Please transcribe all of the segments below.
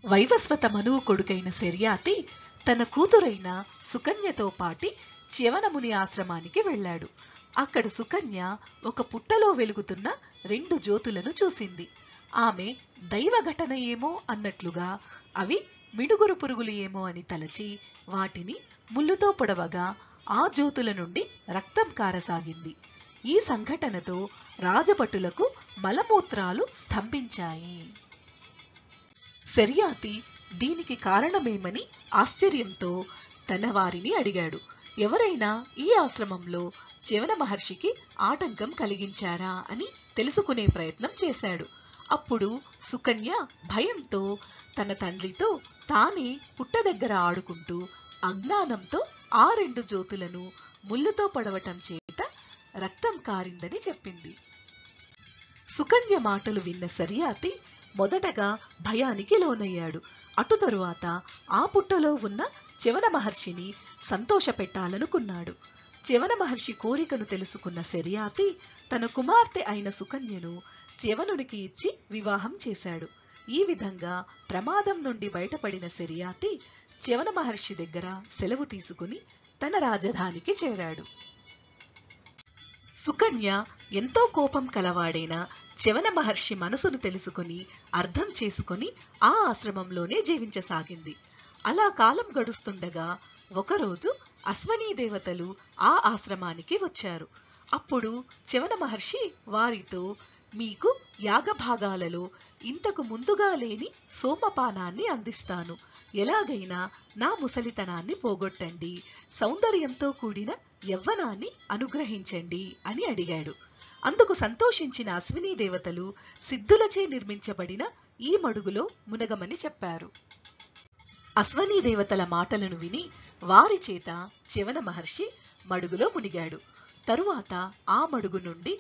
వైవస్వత మనువు కొడుకైన శర్యాతి తన కూతురైన సుకన్యతో పాటి చ్యవనముని ఆశ్రమానికి వెళ్ళాడు. అక్కడ సుకన్య ఒక పుట్టలో వెలుగుతున్న 2 జ్యోతులను చూసింది. ఆమె దైవ ఘటన ఏమో అన్నట్లుగా అవి మిడుగురు పురుగులు ఏమో అని తలచి వాటిని ముళ్ళుతో పొడవగా ఆ జ్యోతుల నుండి రక్తం కారసాగింది. ఈ సంఘటనతో రాజభటులకు మలమూత్రాలు స్తంభించాయి. శర్యాతి దీనికి కారణమేమని ఆశ్చర్యంతో తన వారిని అడిగాడు. ఎవరైనా ఈ ఆశ్రమంలో చ్యవన మహర్షికి ఆటంకం కలిగించారా అని తెలుసుకునే ప్రయత్నం చేశాడు. అప్పుడు సుకన్య భయంతో తన తండ్రితో తానే పుట్ట దగ్గర ఆడుకుంటూ అజ్ఞానంతో ఆ 2 జ్యోతులను ముళ్ళుతో పడవటం చేత రక్తం కారిందని చెప్పింది. సుకన్య మాటలు విన్న శర్యాతి మొదటగా భయానికి లోనయ్యాడు. అటు తరువాత ఆ పుట్టలో ఉన్న చ్యవన మహర్షిని సంతోషపెట్టాలనుకున్నాడు. చ్యవన మహర్షి కోరికను తెలుసుకున్న శర్యాతి తన కుమార్తె అయిన సుకన్యను చ్యవనునికి ఇచ్చి వివాహం చేశాడు. ఈ విధంగా ప్రమాదం నుండి బయటపడిన శర్యాతి చ్యవన మహర్షి దగ్గర సెలవు తీసుకుని తన రాజధానికి చేరాడు. సుకన్య ఎంతో కోపం కలవాడైన చ్యవన మహర్షి మనసును తెలుసుకుని అర్థం చేసుకుని ఆ ఆశ్రమంలోనే జీవించసాగింది. అలా కాలం గడుస్తుండగా ఒకరోజు అశ్వనీ దేవతలు ఆ ఆశ్రమానికి వచ్చారు. అప్పుడు చ్యవన మహర్షి వారితో, మీకు యాగభాగాలలో ఇంతకు ముందుగా లేని సోమపానాన్ని అందిస్తాను. ఎలాగైనా నా ముసలితనాన్ని పోగొట్టండి, సౌందర్యంతో కూడిన యవ్వనాన్ని అనుగ్రహించండి అని అడిగాడు. అందుకు సంతోషించిన అశ్వినీ దేవతలు సిద్ధులచే నిర్మించబడిన ఈ మడుగులో మునగమని చెప్పారు. అశ్వనీ దేవతల మాటలను విని వారి చేత చ్యవన మహర్షి మడుగులో మునిగాడు. తరువాత ఆ మడుగు నుండి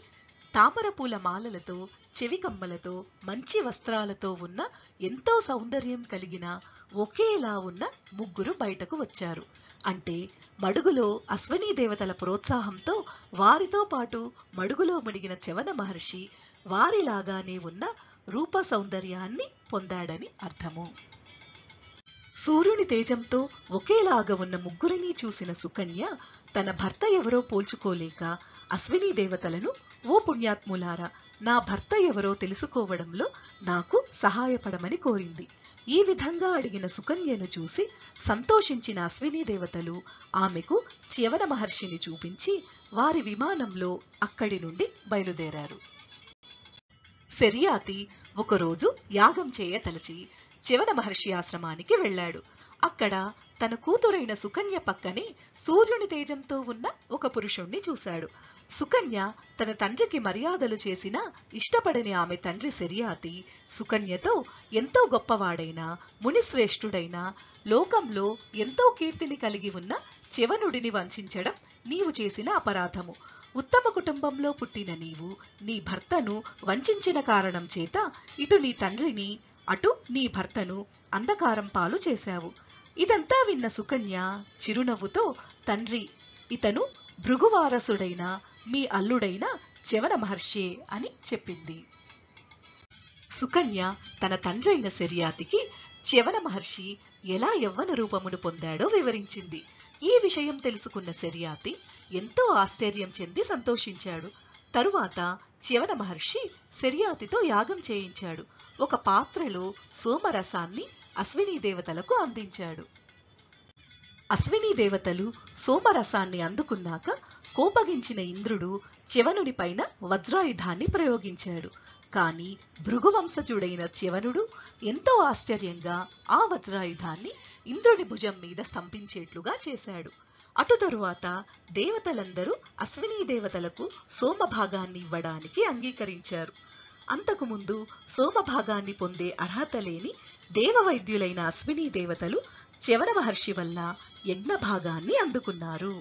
తామరపూల మాలలతో, చెవికమ్మలతో, మంచి వస్త్రాలతో ఉన్న ఎంతో సౌందర్యం కలిగిన ఒకేలా ఉన్న 3 బయటకు వచ్చారు. అంటే మడుగులో అశ్వనీ దేవతల ప్రోత్సాహంతో వారితో పాటు మడుగులో మునిగిన చ్యవన మహర్షి వారిలాగానే ఉన్న రూప సౌందర్యాన్ని పొందాడని అర్థము. సూర్యుని తేజంతో ఒకేలాగా ఉన్న 3ని చూసిన సుకన్య తన భర్త ఎవరో పోల్చుకోలేక అశ్వినీ దేవతలను, ఓ పుణ్యాత్ములారా, నా భర్త ఎవరో తెలుసుకోవడంలో నాకు సహాయపడమని కోరింది. ఈ విధంగా అడిగిన సుకన్యను చూసి సంతోషించిన అశ్వినీ దేవతలు ఆమెకు చ్యవన మహర్షిని చూపించి వారి విమానంలో అక్కడి నుండి బయలుదేరారు. శర్యాతి ఒకరోజు యాగం చేయ తలచి చ్యవన మహర్షి ఆశ్రమానికి వెళ్ళాడు. అక్కడ తన కూతురైన సుకన్య పక్కనే సూర్యుని తేజంతో ఉన్న ఒక పురుషుణ్ణి చూశాడు. సుకన్య తన తండ్రికి మర్యాదలు చేసినా ఇష్టపడని ఆమె తండ్రి శర్యాతి సుకన్యతో, ఎంతో గొప్పవాడైన మునిశ్రేష్ఠుడైన లోకంలో ఎంతో కీర్తిని కలిగి ఉన్న చ్యవనుడిని వంచించడం నీవు చేసిన అపరాధము. ఉత్తమ కుటుంబంలో పుట్టిన నీవు నీ భర్తను వంచిన కారణం చేత ఇటు నీ తండ్రిని అటు నీ భర్తను అంధకారం పాలు చేశావు. ఇదంతా విన్న సుకన్య చిరునవ్వుతో, తండ్రి, ఇతను భృగువారసుడైన మీ అల్లుడైన చ్యవన మహర్షే అని చెప్పింది. సుకన్య తన తండ్రైన శర్యాతికి చ్యవన మహర్షి ఎలా యవ్వన రూపమును పొందాడో వివరించింది. ఈ విషయం తెలుసుకున్న శర్యాతి ఎంతో ఆశ్చర్యం చెంది సంతోషించాడు. తరువాత చ్యవన మహర్షి శర్యాతితో యాగం చేయించాడు. ఒక పాత్రలో సోమరసాన్ని అశ్వినీ దేవతలకు అందించాడు. అశ్వినీ దేవతలు సోమరసాన్ని అందుకున్నాక కోపగించిన ఇంద్రుడు చ్యవనుని పైన వజ్రాయుధాన్ని ప్రయోగించాడు. కాని భృగువంశజుడైన చ్యవనుడు ఎంతో ఆశ్చర్యంగా ఆ వజ్రాయుధాన్ని ఇంద్రుని భుజం మీద స్తంభించేట్లుగా చేశాడు. అటు తరువాత దేవతలందరూ అశ్వినీ దేవతలకు సోమభాగాన్ని ఇవ్వడానికి అంగీకరించారు. అంతకుముందు సోమభాగాన్ని పొందే అర్హత లేని దేవవైద్యులైన అశ్వినీ దేవతలు చ్యవన మహర్షి వల్ల యజ్ఞభాగాన్ని అందుకున్నారు.